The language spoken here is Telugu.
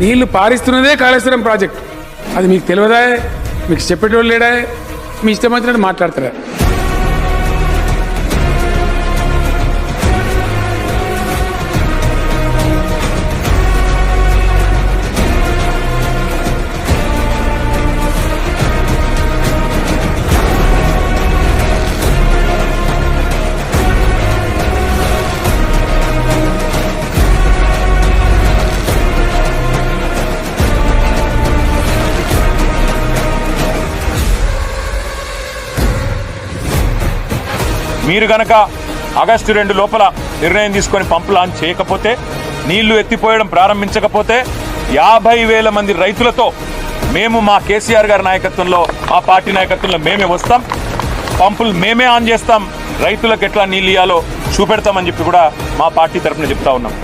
నీళ్లు పారిస్తున్నదే కాళేశ్వరం ప్రాజెక్టు. అది మీకు తెలియదా? మీకు చెప్పేటోళ్ళు లేడా? మీ ఇష్టం వచ్చినట్టు మాట్లాడతారా? మీరు గనక ఆగస్టు 2 లోపల నిర్ణయం తీసుకొని పంపు లాంచ్ చేయకపోతే, నీళ్లు ఎత్తిపోయడం ప్రారంభించకపోతే 50,000 మంది రైతులతో మేము మా కేసీఆర్ గారి నాయకత్వంలో, మా పార్టీ నాయకత్వంలో మేమే వస్తాం. పంపులు మేమే ఆన్ చేస్తాం. రైతులకు ఎట్లా నీళ్ళు ఇయ్యాలో చూపెడతామని చెప్పి కూడా మా పార్టీ తరఫున చెప్తా ఉన్నాం.